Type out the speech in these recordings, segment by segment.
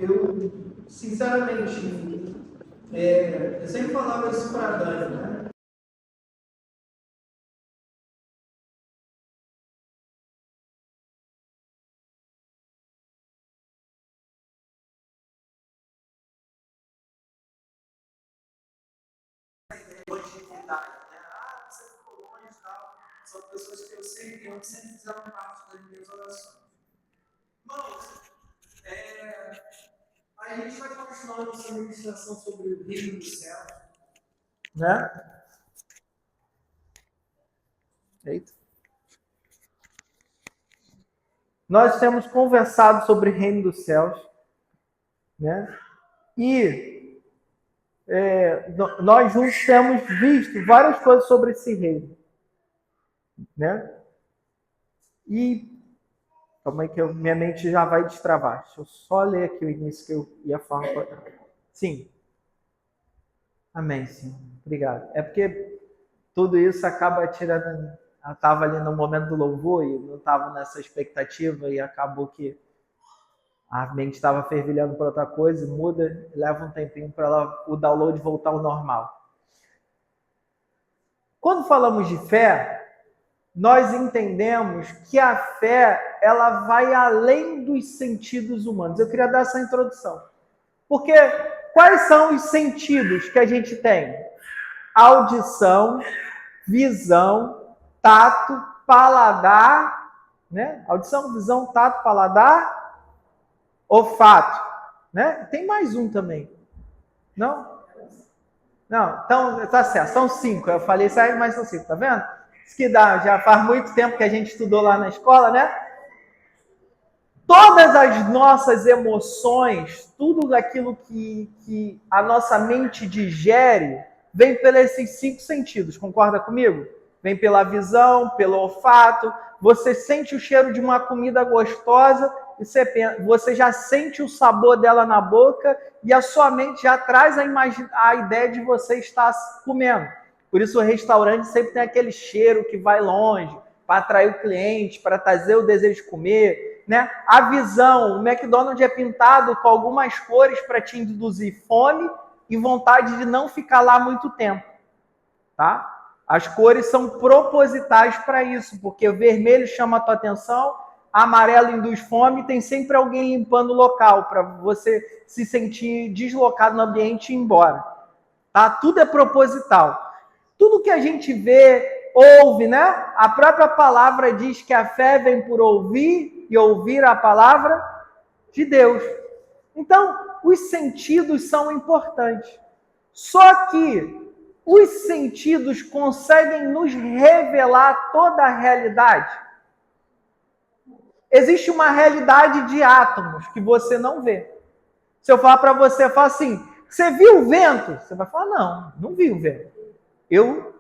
Eu sinceramente, eu sempre falava isso para a Dani, né? Longevidade, né? Ah, você ficou longe e tal. São pessoas que eu sei que sempre fizeram parte das minhas orações. Irmãos, a gente vai continuar nossa ministração sobre o reino do céu, né? Eita. Nós temos conversado sobre o reino dos céus, né? E nós juntos temos visto várias coisas sobre esse reino, né? E calma aí que minha mente já vai destravar. Deixa eu só ler aqui o início que eu ia falar. Sim. Amém, Senhor. Obrigado. É porque tudo isso acaba tirando. Eu estava ali no momento do louvor e não estava nessa expectativa e acabou que a mente estava fervilhando para outra coisa, muda, leva um tempinho para o download voltar ao normal. Quando falamos de fé, nós entendemos que a fé ela vai além dos sentidos humanos. Eu queria dar essa introdução. Porque quais são os sentidos que a gente tem? Audição, visão, tato, paladar, né? Audição, visão, tato, paladar, olfato, né? Tem mais um também. Não? Não, então tá certo, são 5. Eu falei isso aí, mas são 5, tá vendo? Isso que dá, já faz muito tempo que a gente estudou lá na escola, né? Todas as nossas emoções, tudo aquilo que a nossa mente digere, vem pelos 5 sentidos, concorda comigo? Vem pela visão, pelo olfato, você sente o cheiro de uma comida gostosa e você já sente o sabor dela na boca e a sua mente já traz a ideia de você estar comendo. Por isso o restaurante sempre tem aquele cheiro que vai longe, para atrair o cliente, para trazer o desejo de comer, né? A visão, o McDonald's é pintado com algumas cores para te induzir fome e vontade de não ficar lá muito tempo, tá? As cores são propositais para isso, porque o vermelho chama a tua atenção, amarelo induz fome, tem sempre alguém limpando o local para você se sentir deslocado no ambiente e ir embora, tá? Tudo é proposital. Tudo que a gente vê, ouve, né? A própria palavra diz que a fé vem por ouvir e ouvir a palavra de Deus. Então, os sentidos são importantes. Só que os sentidos conseguem nos revelar toda a realidade. Existe uma realidade de átomos que você não vê. Se eu falar para você, eu falo assim, você viu o vento? Você vai falar, não vi o vento. Eu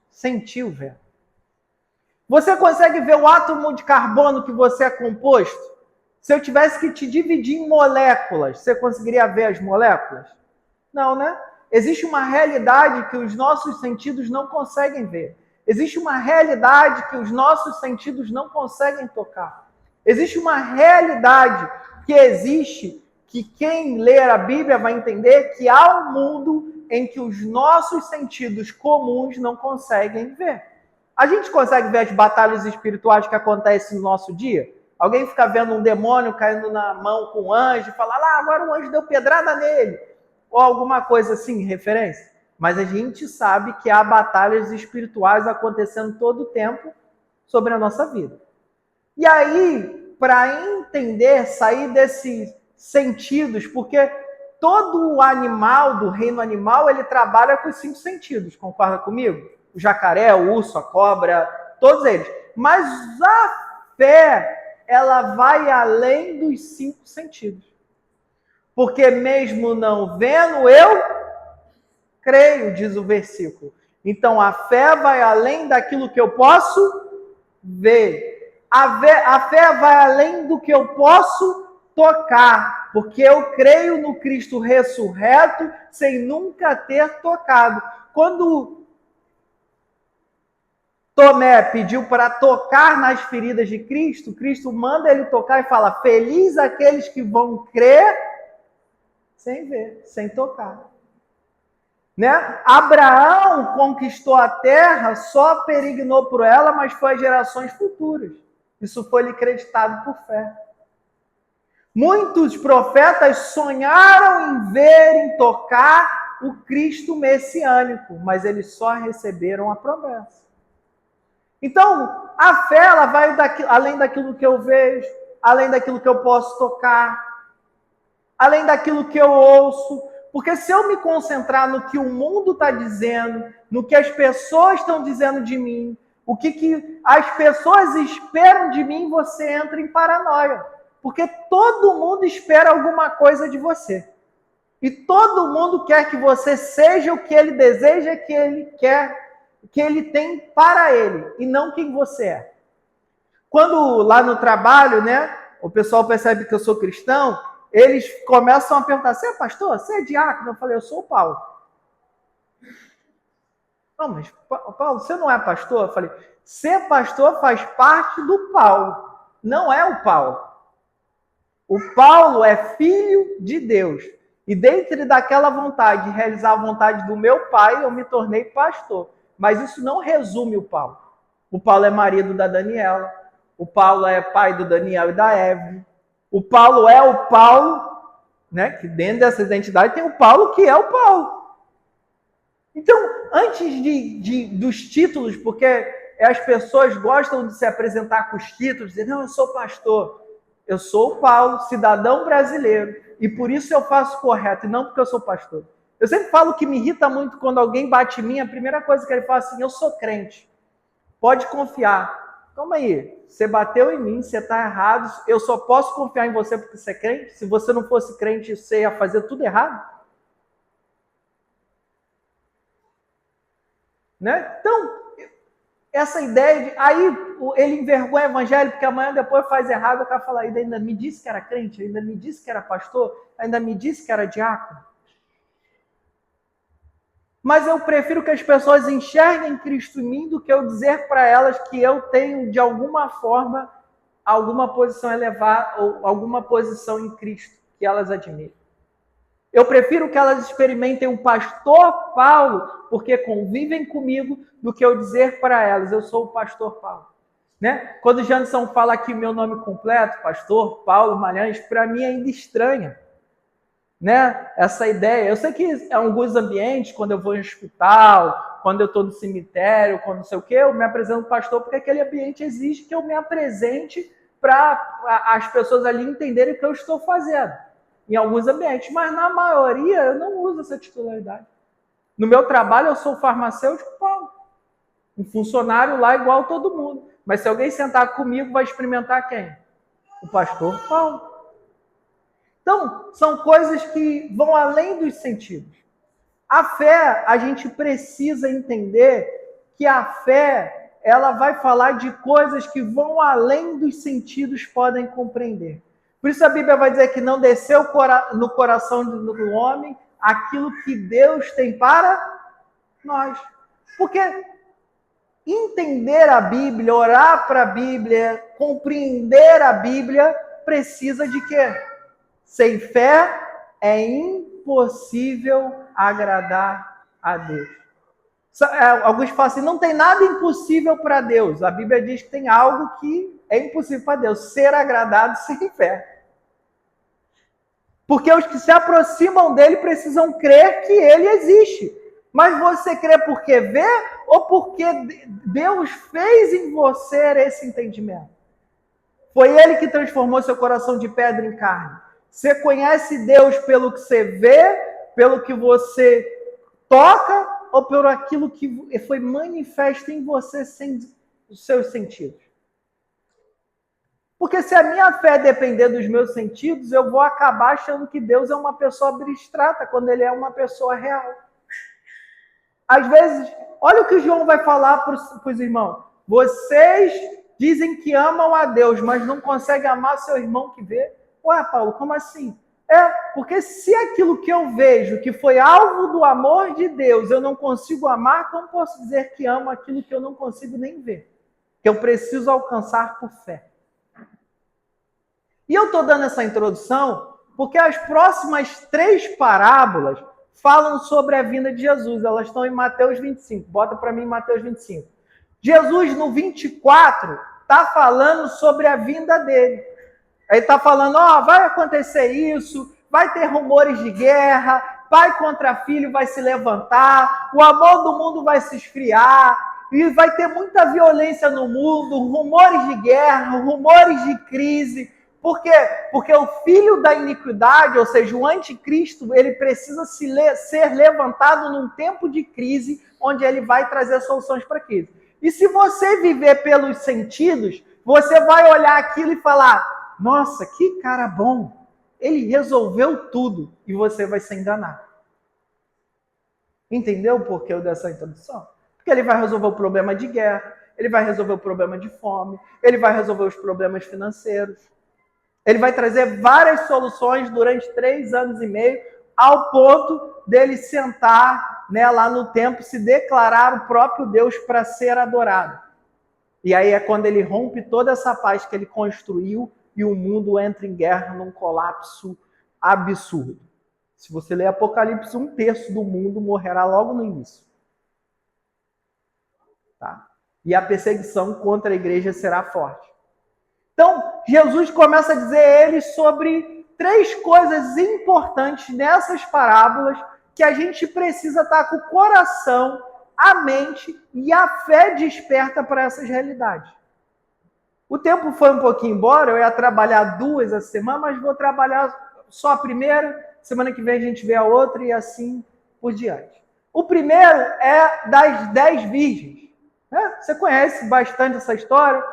senti o vento. Você consegue ver o átomo de carbono que você é composto? Se eu tivesse que te dividir em moléculas, você conseguiria ver as moléculas? Não, né? Existe uma realidade que os nossos sentidos não conseguem ver. Existe uma realidade que os nossos sentidos não conseguem tocar. Existe uma realidade que quem ler a Bíblia vai entender que há um mundo em que os nossos sentidos comuns não conseguem ver. A gente consegue ver as batalhas espirituais que acontecem no nosso dia? Alguém fica vendo um demônio caindo na mão com um anjo e fala, agora o anjo deu pedrada nele. Ou alguma coisa assim, referência. Mas a gente sabe que há batalhas espirituais acontecendo todo o tempo sobre a nossa vida. E aí, para entender, sair desses sentidos, porque todo o animal, do reino animal, ele trabalha com os 5 sentidos, concorda comigo? O jacaré, o urso, a cobra, todos eles. Mas a fé, ela vai além dos 5 sentidos. Porque mesmo não vendo, eu creio, diz o versículo. Então a fé vai além daquilo que eu posso ver. A fé vai além do que eu posso tocar, porque eu creio no Cristo ressurreto sem nunca ter tocado. Quando Tomé pediu para tocar nas feridas de Cristo, Cristo manda ele tocar e fala, feliz aqueles que vão crer sem ver, sem tocar. Né? Abraão conquistou a terra, só peregrinou por ela, mas foi às gerações futuras. Isso foi lhe creditado por fé. Muitos profetas sonharam em ver, em tocar o Cristo messiânico, mas eles só receberam a promessa. Então, a fé ela vai além daquilo que eu vejo, além daquilo que eu posso tocar, além daquilo que eu ouço. Porque se eu me concentrar no que o mundo está dizendo, no que as pessoas estão dizendo de mim, o que as pessoas esperam de mim, você entra em paranoia. Porque todo mundo espera alguma coisa de você. E todo mundo quer que você seja o que ele deseja, que ele quer, que ele tem para ele, e não quem você é. Quando lá no trabalho, né, o pessoal percebe que eu sou cristão, eles começam a perguntar, você é pastor? Você é diácono? Eu falei, eu sou o Paulo. Não, mas Paulo, você não é pastor? Eu falei, ser pastor faz parte do Paulo, não é o Paulo. O Paulo é filho de Deus. E dentro daquela vontade de realizar a vontade do meu pai, eu me tornei pastor. Mas isso não resume o Paulo. O Paulo é marido da Daniela. O Paulo é pai do Daniel e da Evelyn. O Paulo é o Paulo, né? Que dentro dessa identidade tem o Paulo que é o Paulo. Então, antes dos títulos, porque as pessoas gostam de se apresentar com os títulos, dizer, não, eu sou pastor. Eu sou o Paulo, cidadão brasileiro, e por isso eu faço correto, e não porque eu sou pastor. Eu sempre falo que me irrita muito quando alguém bate em mim, a primeira coisa que ele fala assim, eu sou crente. Pode confiar. Calma aí, você bateu em mim, você está errado, eu só posso confiar em você porque você é crente? Se você não fosse crente, você ia fazer tudo errado? Né? Então, essa ideia de... Aí ele envergonha o evangelho, porque amanhã depois faz errado, o cara fala, ainda me disse que era crente, ainda me disse que era pastor, ainda me disse que era diácono. Mas eu prefiro que as pessoas enxerguem Cristo em mim do que eu dizer para elas que eu tenho, de alguma forma, alguma posição elevada ou alguma posição em Cristo que elas admiram. Eu prefiro que elas experimentem o pastor Paulo, porque convivem comigo, do que eu dizer para elas, eu sou o pastor Paulo. Né? Quando o Janson fala aqui o meu nome completo, pastor Paulo Malhães, para mim é ainda estranha. Né? Essa ideia. Eu sei que em alguns ambientes, quando eu vou em hospital, quando eu estou no cemitério, quando não sei o quê, eu me apresento pastor, porque aquele ambiente exige que eu me apresente para as pessoas ali entenderem o que eu estou fazendo. Em alguns ambientes, mas na maioria eu não uso essa titularidade. No meu trabalho eu sou farmacêutico Paulo, um funcionário lá igual todo mundo. Mas se alguém sentar comigo, vai experimentar quem? O pastor Paulo. Então, são coisas que vão além dos sentidos. A fé, a gente precisa entender que a fé, ela vai falar de coisas que vão além dos sentidos podem compreender. Por isso a Bíblia vai dizer que não desceu no coração do homem aquilo que Deus tem para nós. Porque entender a Bíblia, orar para a Bíblia, compreender a Bíblia, precisa de quê? Sem fé é impossível agradar a Deus. Alguns falam assim, não tem nada impossível para Deus. A Bíblia diz que tem algo que é impossível para Deus, ser agradado sem fé. Porque os que se aproximam dele precisam crer que ele existe. Mas você crê porque vê ou porque Deus fez em você esse entendimento? Foi ele que transformou seu coração de pedra em carne. Você conhece Deus pelo que você vê, pelo que você toca, ou por aquilo que foi manifesto em você sem os seus sentidos? Porque se a minha fé depender dos meus sentidos, eu vou acabar achando que Deus é uma pessoa abstrata, quando ele é uma pessoa real. Às vezes, olha o que o João vai falar para os irmãos. Vocês dizem que amam a Deus, mas não conseguem amar seu irmão que vê. Ué, Paulo, como assim? Porque se aquilo que eu vejo, que foi alvo do amor de Deus, eu não consigo amar, como posso dizer que amo aquilo que eu não consigo nem ver? Que eu preciso alcançar por fé. E eu estou dando essa introdução Porque as próximas 3 parábolas falam sobre a vinda de Jesus. Elas estão em Mateus 25. Bota para mim Mateus 25. Jesus, no 24, está falando sobre a vinda dele. Aí está falando, vai acontecer isso, vai ter rumores de guerra, pai contra filho vai se levantar, o amor do mundo vai se esfriar, e vai ter muita violência no mundo, rumores de guerra, rumores de crise. Por quê? Porque o filho da iniquidade, ou seja, o anticristo, ele precisa ser levantado num tempo de crise, onde ele vai trazer soluções para a crise. E se você viver pelos sentidos, você vai olhar aquilo e falar, nossa, que cara bom, ele resolveu tudo, e você vai se enganar. Entendeu o porquê dessa introdução? Porque ele vai resolver o problema de guerra, ele vai resolver o problema de fome, ele vai resolver os problemas financeiros. Ele vai trazer várias soluções durante 3 anos e meio, ao ponto dele sentar, né, lá no templo, se declarar o próprio Deus para ser adorado. E aí é quando ele rompe toda essa paz que ele construiu e o mundo entra em guerra num colapso absurdo. Se você ler Apocalipse, 1/3 do mundo morrerá logo no início. Tá? E a perseguição contra a igreja será forte. Então, Jesus começa a dizer a eles sobre 3 coisas importantes nessas parábolas que a gente precisa estar com o coração, a mente e a fé desperta para essas realidades. O tempo foi um pouquinho embora, eu ia trabalhar 2 essa semana, mas vou trabalhar só a primeira, semana que vem a gente vê a outra e assim por diante. O primeiro é das 10 virgens. Você conhece bastante essa história?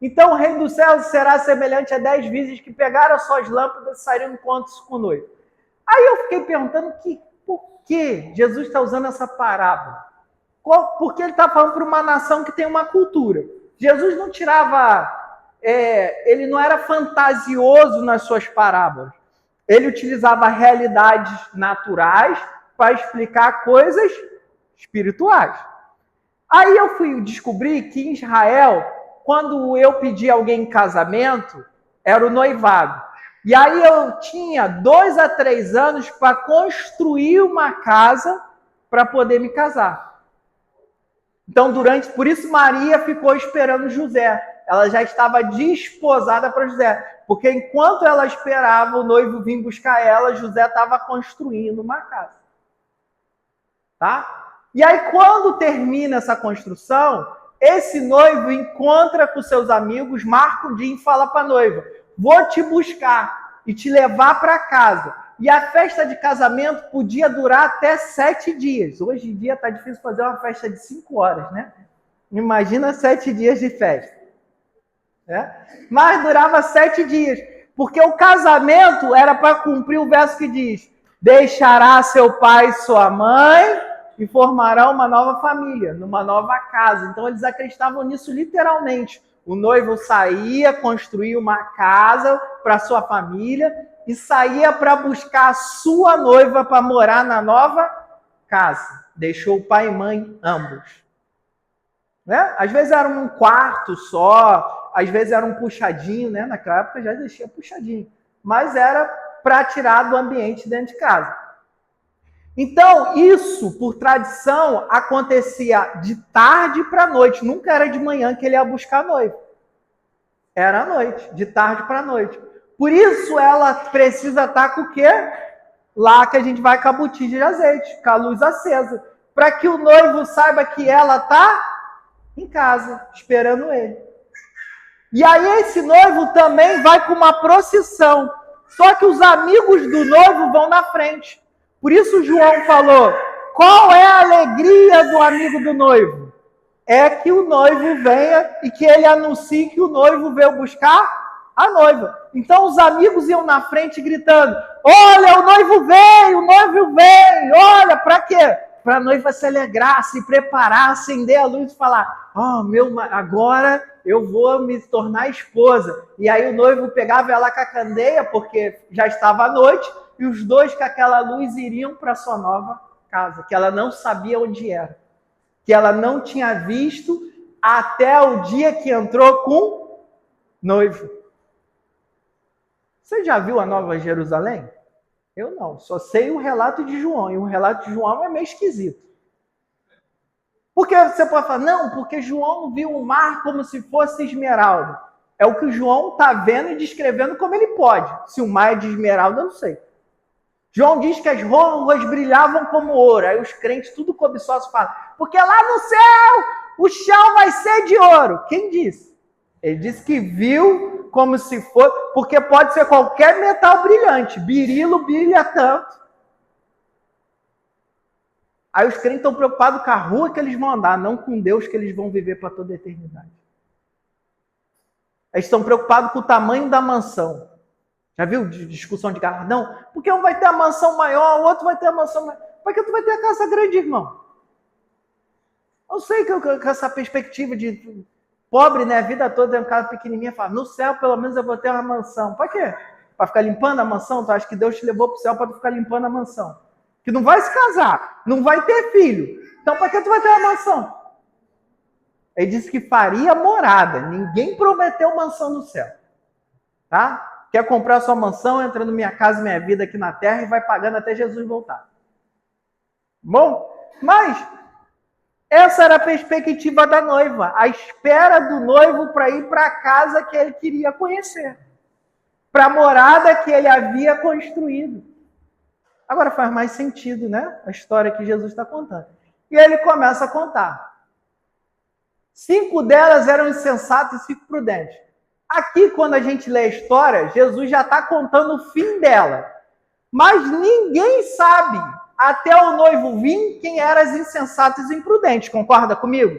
Então o reino dos céus será semelhante a 10 virgens que pegaram as suas lâmpadas e saíram encontros com o noivo. Aí eu fiquei perguntando por que Jesus está usando essa parábola? Porque ele está falando para uma nação que tem uma cultura. Jesus não ele não era fantasioso nas suas parábolas. Ele utilizava realidades naturais para explicar coisas espirituais. Aí eu fui descobrir que em Israel, quando eu pedi alguém em casamento, era o noivado. E aí eu tinha 2 a 3 anos para construir uma casa para poder me casar. Então, por isso Maria ficou esperando José. Ela já estava desposada para José. Porque enquanto ela esperava o noivo vir buscar ela, José estava construindo uma casa. Tá? E aí, quando termina essa construção, esse noivo encontra com seus amigos, marca um dia e fala para a noiva, vou te buscar e te levar para casa. E a festa de casamento podia durar até 7 dias. Hoje em dia está difícil fazer uma festa de 5 horas, né? Imagina 7 dias de festa. Mas durava 7 dias. Porque o casamento era para cumprir o verso que diz, deixará seu pai e sua mãe e formará uma nova família, numa nova casa. Então eles acreditavam nisso literalmente. O noivo saía, construía uma casa para sua família e saía para buscar a sua noiva para morar na nova casa. Deixou o pai e mãe ambos. Às vezes era um quarto só, às vezes era um puxadinho, né? Naquela época já existia puxadinho. Mas era para tirar do ambiente dentro de casa. Então, isso, por tradição, acontecia de tarde para noite. Nunca era de manhã que ele ia buscar a noiva. Era à noite, de tarde para noite. Por isso, ela precisa estar com o quê? Lá que a gente vai com a botija de azeite, com a luz acesa. Para que o noivo saiba que ela está em casa, esperando ele. E aí, esse noivo também vai com uma procissão. Só que os amigos do noivo vão na frente. Por isso João falou, qual é a alegria do amigo do noivo? É que o noivo venha e que ele anuncie que o noivo veio buscar a noiva. Então os amigos iam na frente gritando, olha, o noivo veio, olha, para quê? Para a noiva se alegrar, se preparar, acender a luz e falar, agora eu vou me tornar esposa. E aí o noivo pegava ela com a candeia, porque já estava à noite, e os dois com aquela luz iriam para sua nova casa, que ela não sabia onde era, que ela não tinha visto até o dia que entrou com noivo. Você já viu a Nova Jerusalém? Eu não, só sei o relato de João, e o relato de João é meio esquisito. Porque você pode falar, não, porque João viu o mar como se fosse esmeralda. É o que João está vendo e descrevendo como ele pode. Se o mar é de esmeralda, eu não sei. João diz que as ruas brilhavam como ouro. Aí os crentes, tudo cobiçosos, falam, porque lá no céu o chão vai ser de ouro. Quem disse? Ele disse que viu como se fosse, porque pode ser qualquer metal brilhante. Berilo brilha tanto. Aí os crentes estão preocupados com a rua que eles vão andar, não com Deus que eles vão viver para toda a eternidade. Eles estão preocupados com o tamanho da mansão. Já viu discussão de galardão? Porque um vai ter a mansão maior, o outro vai ter a mansão maior. Porque tu vai ter a casa grande, irmão. Eu sei que com essa perspectiva de pobre, né, a vida toda tem uma casa pequenininha, fala, no céu pelo menos eu vou ter uma mansão. Para quê? Para ficar limpando a mansão? Tu acha que Deus te levou para o céu para tu ficar limpando a mansão? Que não vai se casar, não vai ter filho. Então para que tu vai ter uma mansão? Ele disse que faria morada. Ninguém prometeu mansão no céu. Tá? Quer comprar sua mansão, entra no Minha Casa Minha Vida aqui na Terra e vai pagando até Jesus voltar. Bom, mas essa era a perspectiva da noiva. A espera do noivo para ir para a casa que ele queria conhecer. Para a morada que ele havia construído. Agora faz mais sentido, né? A história que Jesus está contando. E ele começa a contar. 5 delas eram insensatas e 5 prudentes. Aqui, quando a gente lê a história, Jesus já está contando o fim dela. Mas ninguém sabe, até o noivo vir, quem eram as insensatas e imprudentes. Concorda comigo?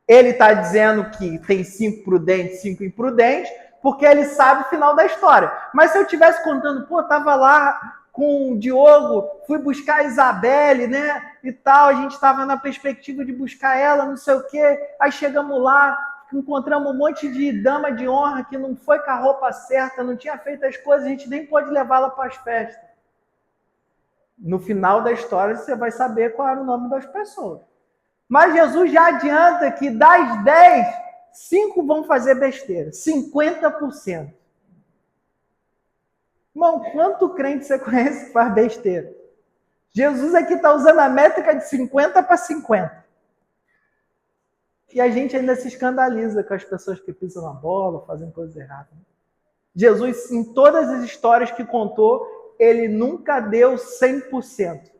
Ele está dizendo que tem 5 prudentes, 5 imprudentes, porque ele sabe o final da história. Mas se eu estivesse contando, pô, estava lá com o Diogo, fui buscar a Isabelle, né, e tal, a gente estava na perspectiva de buscar ela, não sei o quê, aí chegamos lá, encontramos um monte de dama de honra que não foi com a roupa certa, não tinha feito as coisas, a gente nem pôde levá-la para as festas. No final da história você vai saber qual era o nome das pessoas. Mas Jesus já adianta que das 10, 5 vão fazer besteira, 50%. Irmão, quanto crente você conhece que faz besteira? Jesus aqui está usando a métrica de 50 para 50. E a gente ainda se escandaliza com as pessoas que pisam na bola, fazem coisas erradas. Jesus, em todas as histórias que contou, ele nunca deu 100%.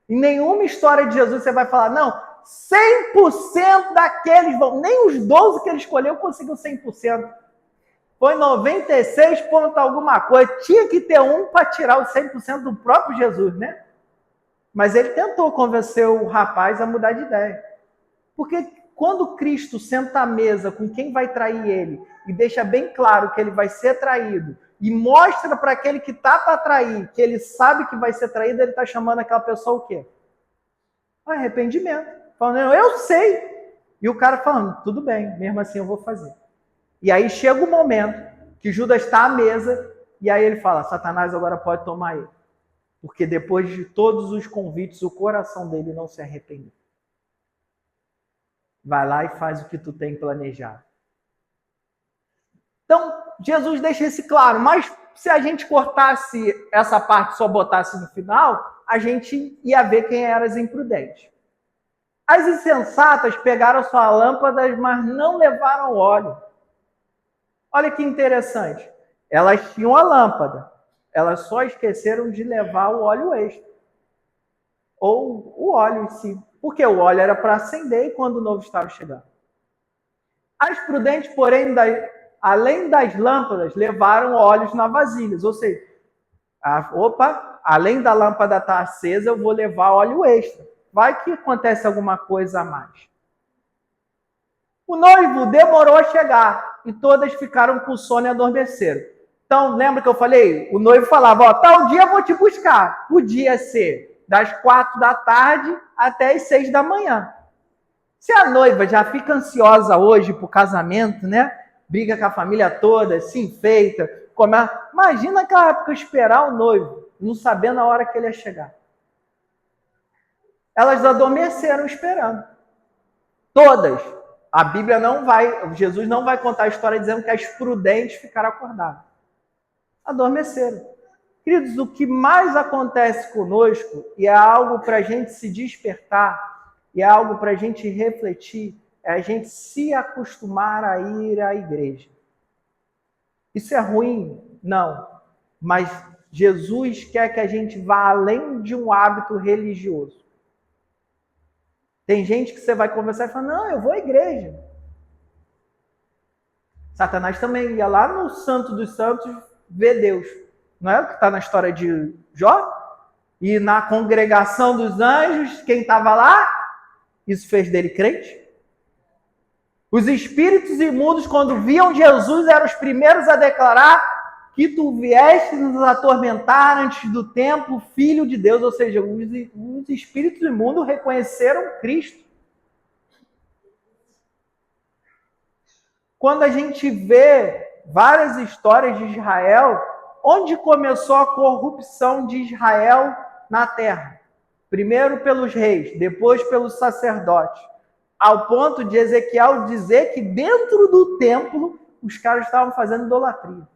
Em nenhuma história de Jesus você vai falar, não, 100% daqueles vão. Nem os 12 que ele escolheu conseguiu 100%. Foi 96 ponto alguma coisa. Tinha que ter um para tirar os 100% do próprio Jesus, né? Mas ele tentou convencer o rapaz a mudar de ideia. Porque quando Cristo senta à mesa com quem vai trair ele e deixa bem claro que ele vai ser traído e mostra para aquele que está para trair que ele sabe que vai ser traído, ele está chamando aquela pessoa o quê? Arrependimento. Falando, eu sei. E o cara falando, tudo bem, mesmo assim eu vou fazer. E aí chega o momento que Judas está à mesa e aí ele fala, Satanás agora pode tomar ele. Porque depois de todos os convites, o coração dele não se arrependeu. Vai lá e faz o que tu tem planejado. Então, Jesus deixa isso claro, mas se a gente cortasse essa parte e só botasse no final, a gente ia ver quem eram as imprudentes. As insensatas pegaram sua lâmpada, mas não levaram óleo. Olha que interessante. Elas tinham a lâmpada, elas só esqueceram de levar o óleo extra. Ou o óleo em si. Porque o óleo era para acender quando o novo estava chegando. As prudentes, porém, além das lâmpadas, levaram óleos na vasilha. Ou seja, além da lâmpada estar acesa, eu vou levar óleo extra. Vai que acontece alguma coisa a mais. O noivo demorou a chegar e todas ficaram com sono e adormeceram. Então, lembra que eu falei? O noivo falava, ó, tal dia eu vou te buscar. Podia ser das 4 da tarde até as 6 da manhã. Se a noiva já fica ansiosa hoje pro casamento, né? Briga com a família toda, se enfeita, imagina aquela época esperar o noivo, não sabendo a hora que ele ia chegar. Elas adormeceram esperando. Todas. A Bíblia não vai, Jesus não vai contar a história dizendo que as prudentes ficaram acordadas. adormeceram. Queridos, o que mais acontece conosco, e é algo para a gente se despertar, e é algo para a gente refletir, é a gente se acostumar a ir à igreja. Isso é ruim? Não. Mas Jesus quer que a gente vá além de um hábito religioso. Tem gente que você vai conversar e fala, não, eu vou à igreja. Satanás também ia lá no Santo dos Santos ver Deus. Não é o que está na história de Jó? E na congregação dos anjos, quem estava lá? Isso fez dele crente? Os espíritos imundos, quando viam Jesus, eram os primeiros a declarar que tu vieste nos atormentar antes do tempo, Filho de Deus. Ou seja, os espíritos imundos reconheceram Cristo. Quando a gente vê várias histórias de Israel, onde começou a corrupção de Israel na terra? Primeiro pelos reis, depois pelos sacerdotes. Ao ponto de Ezequiel dizer que dentro do templo os caras estavam fazendo idolatria.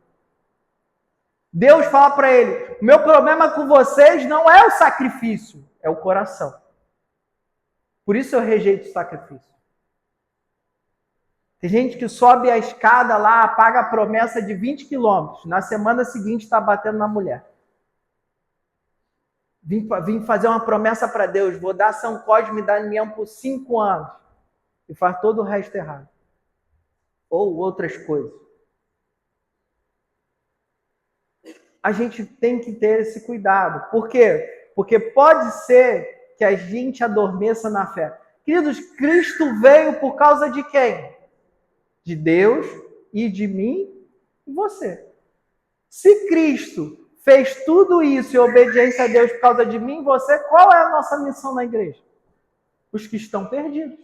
Deus fala para ele, o meu problema com vocês não é o sacrifício, é o coração. Por isso eu rejeito o sacrifício. Tem gente que sobe a escada lá, paga a promessa de 20 quilômetros. Na semana seguinte está batendo na mulher. Vim fazer uma promessa para Deus. Vou dar São Cosme e Damião por 5 anos. E faz todo o resto errado. Ou outras coisas. A gente tem que ter esse cuidado. Por quê? Porque pode ser que a gente adormeça na fé. Queridos, Cristo veio por causa de quem? De Deus e de mim e você. Se Cristo fez tudo isso em obediência a Deus por causa de mim e você, qual é a nossa missão na igreja? Os que estão perdidos.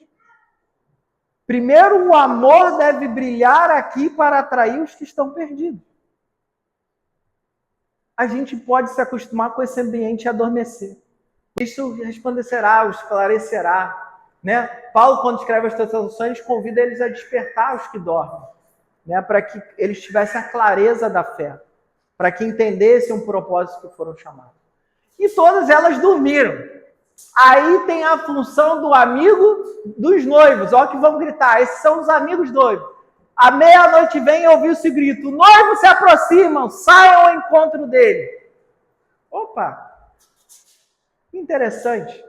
Primeiro, o amor deve brilhar aqui para atrair os que estão perdidos. A gente pode se acostumar com esse ambiente e adormecer. Isso resplandecerá, esclarecerá. Né? Paulo, quando escreve as Tessalonicenses, convida eles a despertar os que dormem, né? Para que eles tivessem a clareza da fé, para que entendessem o propósito que foram chamados. E todas elas dormiram. Aí tem a função do amigo dos noivos. Olha que vão gritar, esses são os amigos noivos. À meia-noite vem e ouviu-se grito, o noivo se aproximam, saiam ao encontro dele. Opa! Interessante.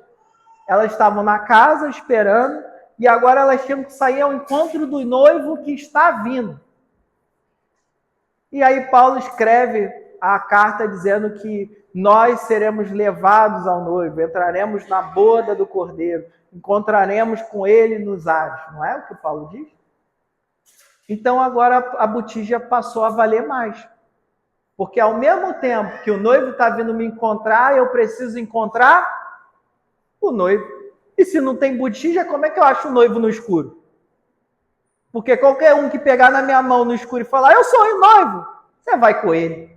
Elas estavam na casa esperando e agora elas tinham que sair ao encontro do noivo que está vindo. E aí Paulo escreve a carta dizendo que nós seremos levados ao noivo, entraremos na boda do Cordeiro, encontraremos com ele nos ares. Não é o que Paulo diz? Então agora a botija passou a valer mais. Porque ao mesmo tempo que o noivo está vindo me encontrar, eu preciso encontrar o noivo. E se não tem botija, como é que eu acho o noivo no escuro? Porque qualquer um que pegar na minha mão no escuro e falar, eu sou o noivo, você vai com ele.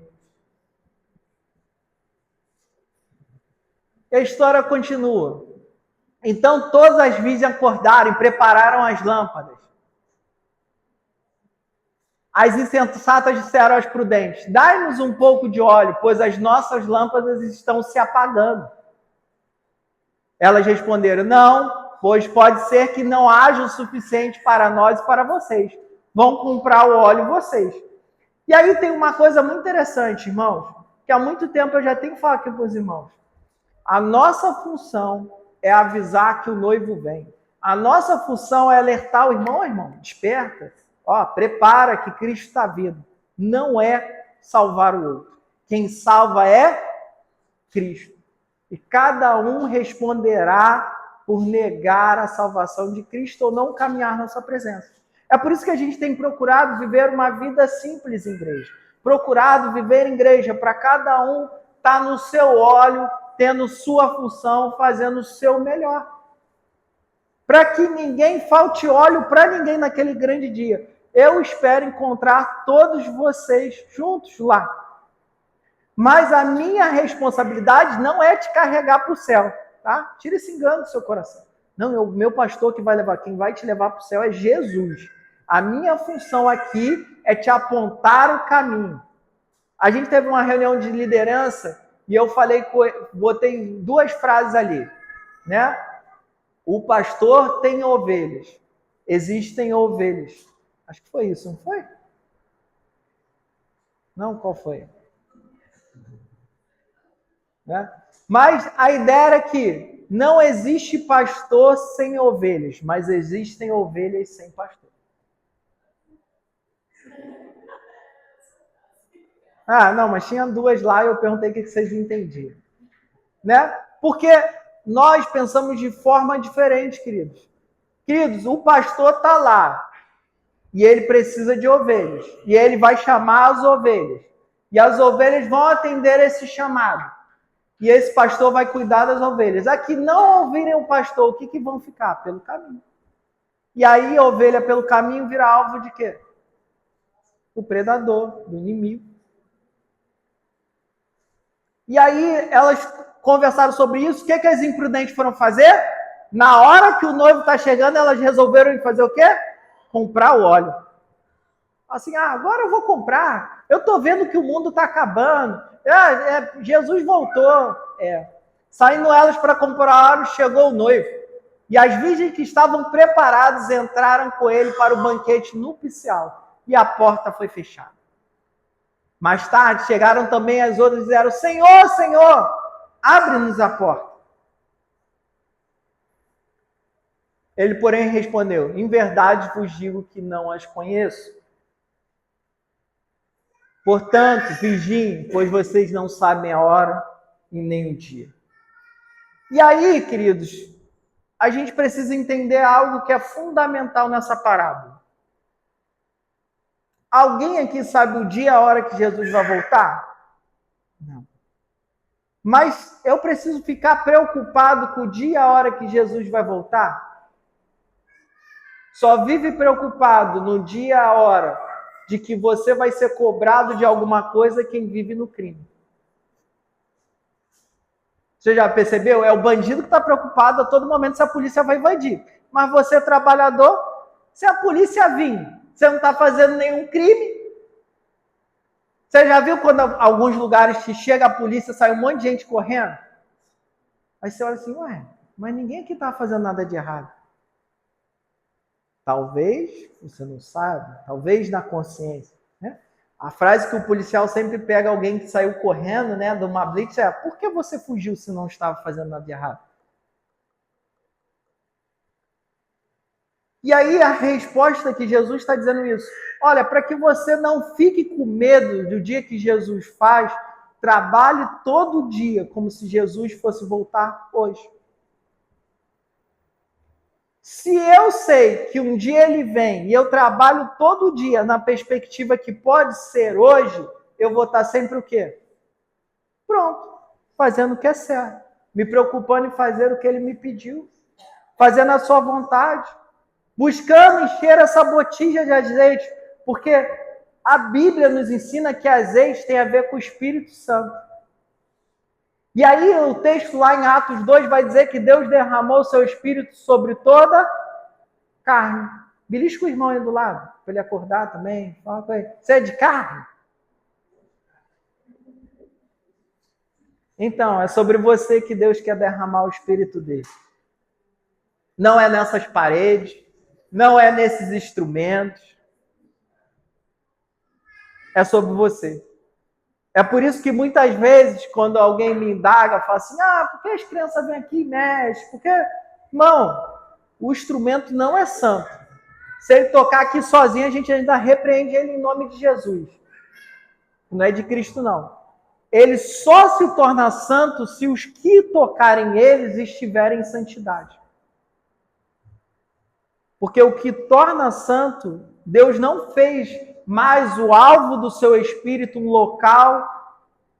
E a história continua. Então todas as virgens acordaram e prepararam as lâmpadas. As insensatas disseram aos prudentes, dai-nos um pouco de óleo, pois as nossas lâmpadas estão se apagando. Elas responderam, não, pois pode ser que não haja o suficiente para nós e para vocês. Vão comprar o óleo vocês. E aí tem uma coisa muito interessante, irmãos, que há muito tempo eu já tenho falado aqui para os irmãos. A nossa função é avisar que o noivo vem. A nossa função é alertar o irmão, desperta. Ó, prepara que Cristo está vindo. Não é salvar o outro. Quem salva é Cristo. E cada um responderá por negar a salvação de Cristo ou não caminhar na sua presença. É por isso que a gente tem procurado viver uma vida simples em igreja. Procurado viver em igreja para cada um estar no seu óleo, tendo sua função, fazendo o seu melhor. Para que ninguém falte óleo para ninguém naquele grande dia. Eu espero encontrar todos vocês juntos lá. Mas a minha responsabilidade não é te carregar para o céu, tá? Tira esse engano do seu coração. Não, é o meu pastor que vai levar. Quem vai te levar para o céu é Jesus. A minha função aqui é te apontar o caminho. A gente teve uma reunião de liderança e eu botei 2 frases ali, né? O pastor tem ovelhas. Existem ovelhas. Acho que foi isso, não foi? Não, qual foi? Né? Mas a ideia era que não existe pastor sem ovelhas, mas existem ovelhas sem pastor. Ah, não, mas tinha 2 lá e eu perguntei o que vocês entendiam. Né? Porque nós pensamos de forma diferente, queridos. Queridos, o pastor está lá e ele precisa de ovelhas. E ele vai chamar as ovelhas. E as ovelhas vão atender esse chamado. E esse pastor vai cuidar das ovelhas. Aqui não ouvirem o pastor, o que vão ficar? Pelo caminho. E aí a ovelha pelo caminho vira alvo de quê? Do predador, do inimigo. E aí elas conversaram sobre isso. O que as imprudentes foram fazer? Na hora que o noivo está chegando, elas resolveram fazer o quê? Comprar o óleo. Assim, agora eu vou comprar. Eu estou vendo que o mundo está acabando. Jesus voltou. Saindo elas para comprar óleo, chegou o noivo. E as virgens que estavam preparadas entraram com ele para o banquete nupcial. E a porta foi fechada. Mais tarde chegaram também as outras e disseram: Senhor, Senhor, abre-nos a porta. Ele, porém, respondeu: Em verdade vos digo que não as conheço. Portanto, vigiem, pois vocês não sabem a hora e nem o dia. E aí, queridos, a gente precisa entender algo que é fundamental nessa parábola. Alguém aqui sabe o dia e a hora que Jesus vai voltar? Não. Mas eu preciso ficar preocupado com o dia e a hora que Jesus vai voltar? Só vive preocupado no dia e a hora de que você vai ser cobrado de alguma coisa quem vive no crime. Você já percebeu? É o bandido que está preocupado a todo momento se a polícia vai invadir. Mas você, trabalhador, se a polícia vir, você não está fazendo nenhum crime. Você já viu quando alguns lugares que chega a polícia, sai um monte de gente correndo? Aí você olha assim, mas ninguém aqui está fazendo nada de errado. Talvez, você não sabe, talvez na consciência. Né? A frase que o policial sempre pega alguém que saiu correndo, né, de uma blitz é: por que você fugiu se não estava fazendo nada de errado? E aí a resposta que Jesus está dizendo isso: olha, para que você não fique com medo do dia que Jesus faz, trabalhe todo dia como se Jesus fosse voltar hoje. Se eu sei que um dia ele vem e eu trabalho todo dia na perspectiva que pode ser hoje, eu vou estar sempre o quê? Pronto, fazendo o que é certo, me preocupando em fazer o que ele me pediu, fazendo a sua vontade, buscando encher essa botija de azeite, porque a Bíblia nos ensina que azeite tem a ver com o Espírito Santo. E aí o texto lá em Atos 2 vai dizer que Deus derramou o seu Espírito sobre toda carne. Belisca o irmão aí do lado, para ele acordar também. Fala com ele: você é de carne? Então, é sobre você que Deus quer derramar o Espírito dele. Não é nessas paredes, não é nesses instrumentos. É sobre você. É por isso que muitas vezes, quando alguém me indaga, fala assim: por que as crianças vêm aqui e mexem? Porque, irmão, o instrumento não é santo. Se ele tocar aqui sozinho, a gente ainda repreende ele em nome de Jesus. Não é de Cristo, não. Ele só se torna santo se os que tocarem eles estiverem em santidade. Porque o que torna santo, Deus não fez mais o alvo do seu espírito um local,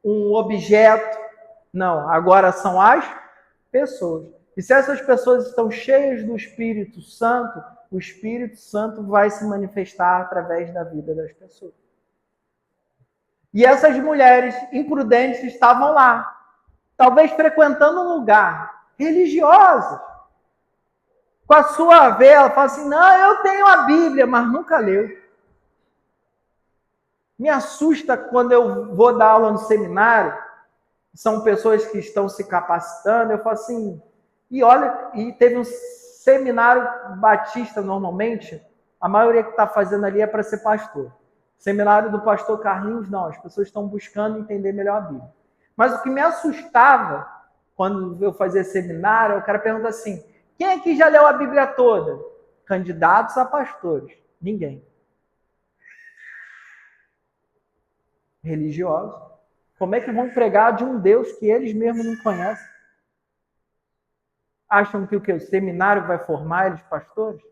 um objeto. Não, agora são as pessoas. E se essas pessoas estão cheias do Espírito Santo, o Espírito Santo vai se manifestar através da vida das pessoas. E essas mulheres imprudentes estavam lá, talvez frequentando um lugar religioso. Com a sua vela, fala assim: não, eu tenho a Bíblia, mas nunca leu. Me assusta quando eu vou dar aula no seminário, são pessoas que estão se capacitando, eu falo assim, e olha, e teve um seminário batista normalmente, a maioria que está fazendo ali é para ser pastor. Seminário do pastor Carlinhos, não, as pessoas estão buscando entender melhor a Bíblia. Mas o que me assustava quando eu fazia seminário, o cara pergunta assim, quem aqui já leu a Bíblia toda? Candidatos a pastores. Ninguém. Religiosos. Como é que vão pregar de um Deus que eles mesmos não conhecem? Acham que o quê? O seminário vai formar eles pastores?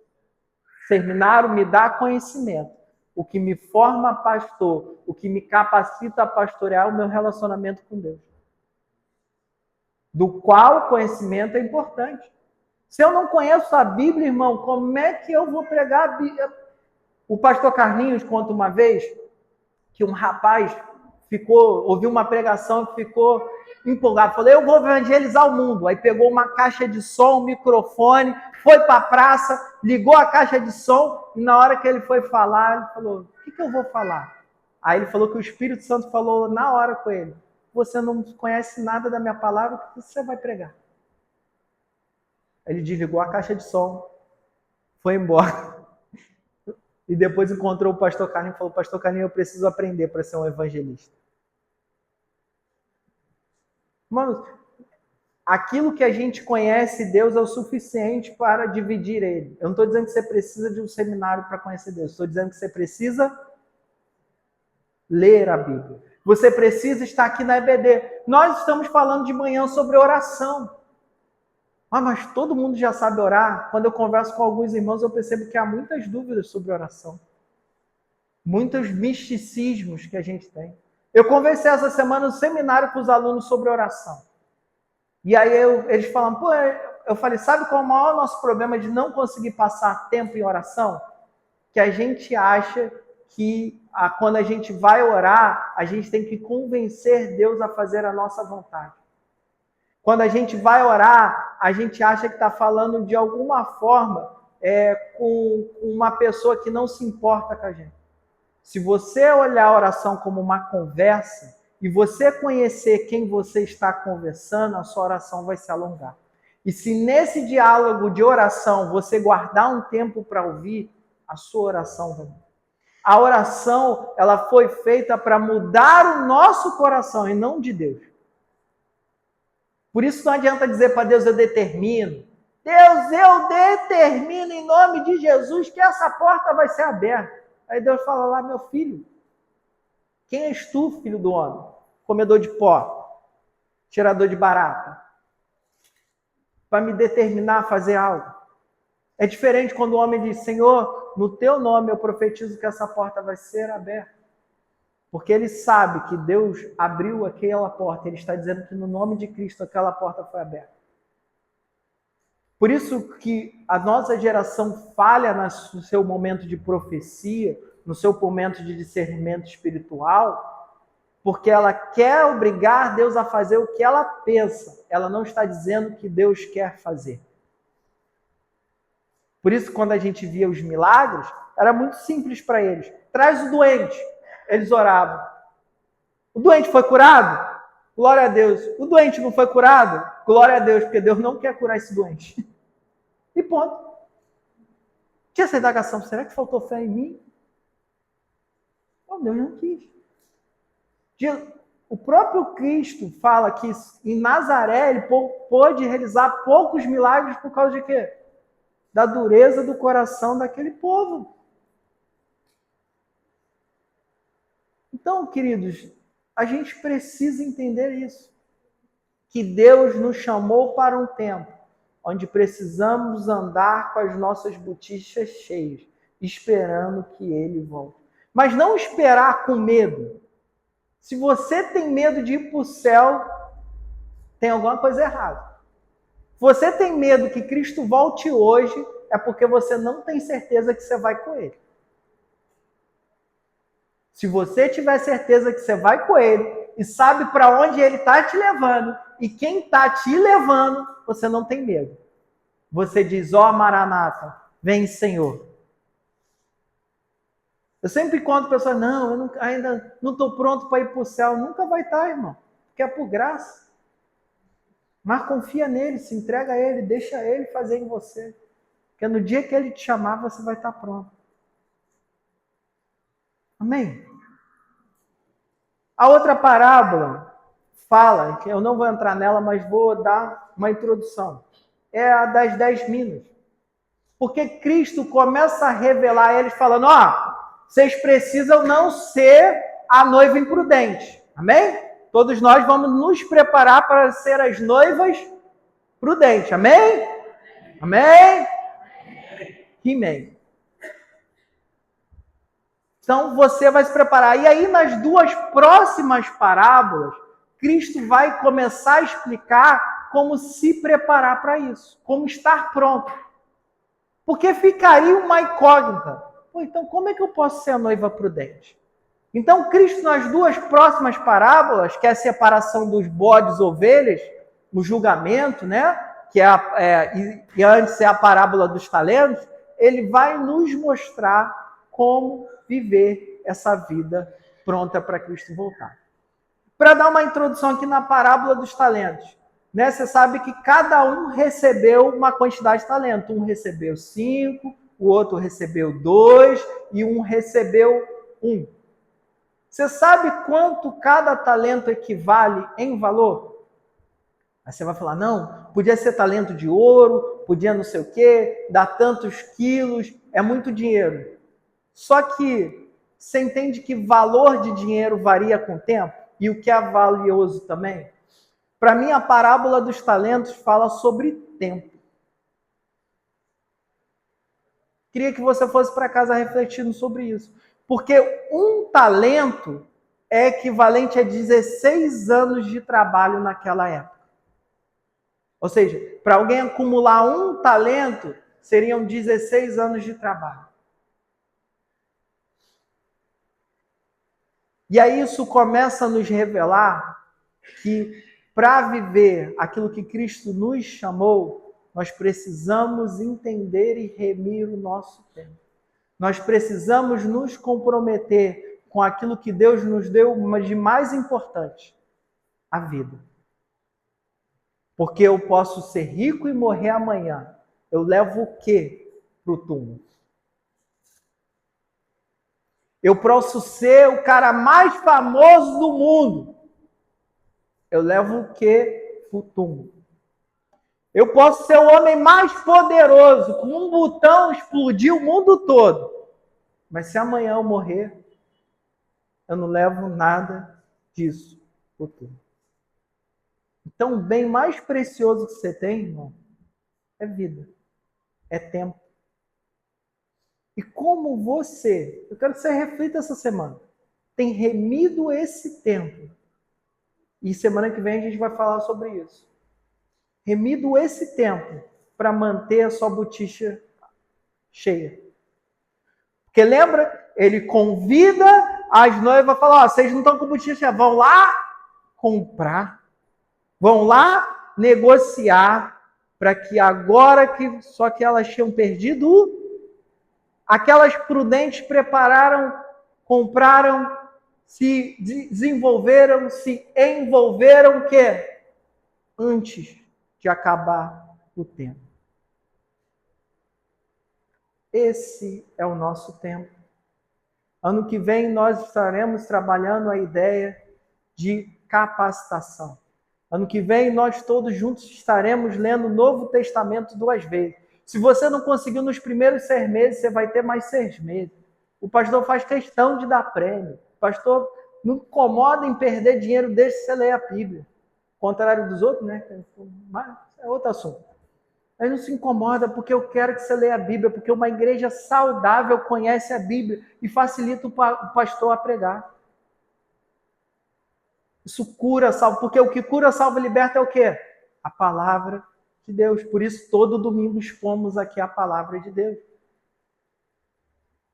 Seminário me dá conhecimento. O que me forma pastor, o que me capacita a pastorear é o meu relacionamento com Deus. Do qual o conhecimento é importante. Se eu não conheço a Bíblia, irmão, como é que eu vou pregar a Bíblia? O pastor Carlinhos conta uma vez que um rapaz ouviu uma pregação e ficou empolgado. Falou, eu vou evangelizar o mundo. Aí pegou uma caixa de som, um microfone, foi para a praça, ligou a caixa de som e na hora que ele foi falar, ele falou, o que eu vou falar? Aí ele falou que o Espírito Santo falou na hora com ele, você não conhece nada da minha palavra, o que você vai pregar? Ele desligou a caixa de som, foi embora. E depois encontrou o pastor Carlinhos e falou, pastor Carlinhos, eu preciso aprender para ser um evangelista. Mano, aquilo que a gente conhece Deus é o suficiente para dividir ele. Eu não estou dizendo que você precisa de um seminário para conhecer Deus. Estou dizendo que você precisa ler a Bíblia. Você precisa estar aqui na EBD. Nós estamos falando de manhã sobre oração. Mas todo mundo já sabe orar. Quando eu converso com alguns irmãos, eu percebo que há muitas dúvidas sobre oração. Muitos misticismos que a gente tem. Eu conversei essa semana no seminário com os alunos sobre oração. E aí eles falam, eu falei, sabe qual é o maior nosso problema de não conseguir passar tempo em oração? Que a gente acha que quando a gente vai orar, a gente tem que convencer Deus a fazer a nossa vontade. Quando a gente vai orar, a gente acha que está falando de alguma forma com uma pessoa que não se importa com a gente. Se você olhar a oração como uma conversa e você conhecer quem você está conversando, a sua oração vai se alongar. E se nesse diálogo de oração você guardar um tempo para ouvir, a sua oração vai mudar. A oração, ela foi feita para mudar o nosso coração e não de Deus. Por isso não adianta dizer para Deus, eu determino. Deus, eu determino em nome de Jesus que essa porta vai ser aberta. Aí Deus fala lá, meu filho, quem és tu, filho do homem? Comedor de pó, tirador de barata. Para me determinar a fazer algo. É diferente quando o homem diz, Senhor, no teu nome eu profetizo que essa porta vai ser aberta. Porque ele sabe que Deus abriu aquela porta. Ele está dizendo que no nome de Cristo aquela porta foi aberta. Por isso que a nossa geração falha no seu momento de profecia, no seu momento de discernimento espiritual, porque ela quer obrigar Deus a fazer o que ela pensa. Ela não está dizendo que Deus quer fazer. Por isso, quando a gente via os milagres, era muito simples para eles. Traz o doente. Eles oravam. O doente foi curado? Glória a Deus. O doente não foi curado? Glória a Deus, porque Deus não quer curar esse doente. E ponto. Tinha essa indagação, será que faltou fé em mim? Oh, Deus não quis. O próprio Cristo fala que em Nazaré ele pôde realizar poucos milagres por causa de quê? Da dureza do coração daquele povo. Então, queridos, a gente precisa entender isso. Que Deus nos chamou para um tempo onde precisamos andar com as nossas botijas cheias, esperando que Ele volte. Mas não esperar com medo. Se você tem medo de ir para o céu, tem alguma coisa errada. Se você tem medo que Cristo volte hoje, é porque você não tem certeza que você vai com Ele. Se você tiver certeza que você vai com Ele e sabe para onde Ele está te levando e quem está te levando, você não tem medo. Você diz, ó Maranata, vem Senhor. Eu sempre conto pessoas, não, ainda não estou pronto para ir para o céu. Nunca vai estar, irmão, porque é por graça. Mas confia nele, se entrega a ele, deixa ele fazer em você. Porque no dia que ele te chamar, você vai estar pronto. Amém? A outra parábola fala, que eu não vou entrar nela, mas vou dar uma introdução. É a das 10 minas. Porque Cristo começa a revelar a eles falando, vocês precisam não ser a noiva imprudente. Amém? Todos nós vamos nos preparar para ser as noivas prudentes. Amém? Amém? Amém. Então você vai se preparar. E aí nas duas próximas parábolas, Cristo vai começar a explicar como se preparar para isso, como estar pronto. Porque ficaria uma incógnita. Então como é que eu posso ser a noiva prudente? Então Cristo nas duas próximas parábolas, que é a separação dos bodes e ovelhas, o julgamento, né? Que e antes é a parábola dos talentos, ele vai nos mostrar como viver essa vida pronta para Cristo voltar. Para dar uma introdução aqui na parábola dos talentos, né? Você sabe que cada um recebeu uma quantidade de talento. Um recebeu 5, o outro recebeu 2 e um recebeu 1. Você sabe quanto cada talento equivale em valor? Aí você vai falar, não, podia ser talento de ouro, podia não sei o quê, dar tantos quilos, é muito dinheiro. Só que você entende que valor de dinheiro varia com o tempo? E o que é valioso também? Para mim, a parábola dos talentos fala sobre tempo. Queria que você fosse para casa refletindo sobre isso. Porque um talento é equivalente a 16 anos de trabalho naquela época. Ou seja, para alguém acumular um talento, seriam 16 anos de trabalho. E aí isso começa a nos revelar que para viver aquilo que Cristo nos chamou, nós precisamos entender e remir o nosso tempo. Nós precisamos nos comprometer com aquilo que Deus nos deu de mais importante, a vida. Porque eu posso ser rico e morrer amanhã. Eu levo o quê para o túmulo? Eu posso ser o cara mais famoso do mundo. Eu levo o quê para o túmulo? Eu posso ser o homem mais poderoso, com um botão explodir o mundo todo. Mas se amanhã eu morrer, eu não levo nada disso para o túmulo. Então, o bem mais precioso que você tem, irmão, é vida, é tempo. E como você, eu quero que você reflita essa semana, tem remido esse tempo. E semana que vem a gente vai falar sobre isso. Remido esse tempo para manter a sua boticha cheia. Porque lembra, ele convida as noivas a falar, vocês não estão com boticha cheia, vão lá comprar, vão lá negociar, para que agora que só que elas tinham perdido, aquelas prudentes prepararam, compraram, se desenvolveram, se envolveram, o quê? Antes de acabar o tempo. Esse é o nosso tempo. Ano que vem nós estaremos trabalhando a ideia de capacitação. Ano que vem nós todos juntos estaremos lendo o Novo Testamento 2 vezes. Se você não conseguiu nos primeiros 6 meses, você vai ter mais 6 meses. O pastor faz questão de dar prêmio. O pastor não incomoda em perder dinheiro desde que você leia a Bíblia. Ao contrário dos outros, né? Mas é outro assunto. Mas não se incomoda porque eu quero que você leia a Bíblia, porque uma igreja saudável conhece a Bíblia e facilita o pastor a pregar. Isso cura, salva, porque o que cura, salva e liberta é o quê? A palavra de Deus. Por isso, todo domingo expomos aqui a palavra de Deus.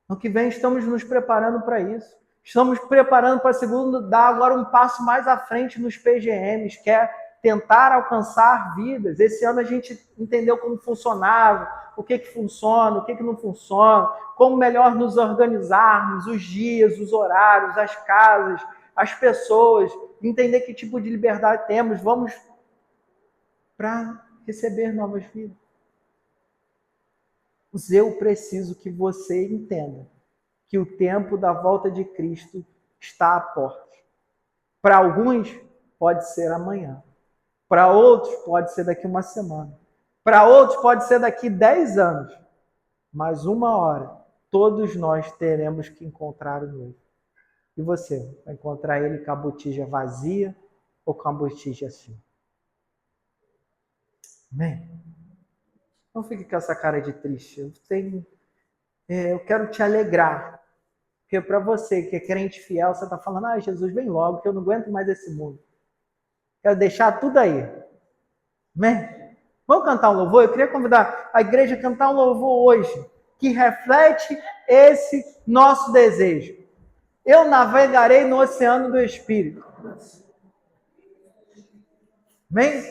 No que vem, estamos nos preparando para isso. Estamos preparando para dar agora um passo mais à frente nos PGMs, que é tentar alcançar vidas. Esse ano a gente entendeu como funcionava, o que funciona, o que não funciona, como melhor nos organizarmos, os dias, os horários, as casas, as pessoas, entender que tipo de liberdade temos, vamos para receber novas vidas. Mas eu preciso que você entenda que o tempo da volta de Cristo está à porta. Para alguns, pode ser amanhã. Para outros, pode ser daqui uma semana. Para outros, pode ser daqui 10 anos. Mas uma hora, todos nós teremos que encontrar o noivo. E você, vai encontrar ele com a botija vazia ou com a botija assim? Amém? Não fique com essa cara de triste. Eu quero te alegrar. Porque para você que é crente fiel, você está falando, Jesus, vem logo, que eu não aguento mais esse mundo. Quero deixar tudo aí. Amém? Vamos cantar um louvor? Eu queria convidar a igreja a cantar um louvor hoje, que reflete esse nosso desejo. Eu navegarei no oceano do Espírito. Amém?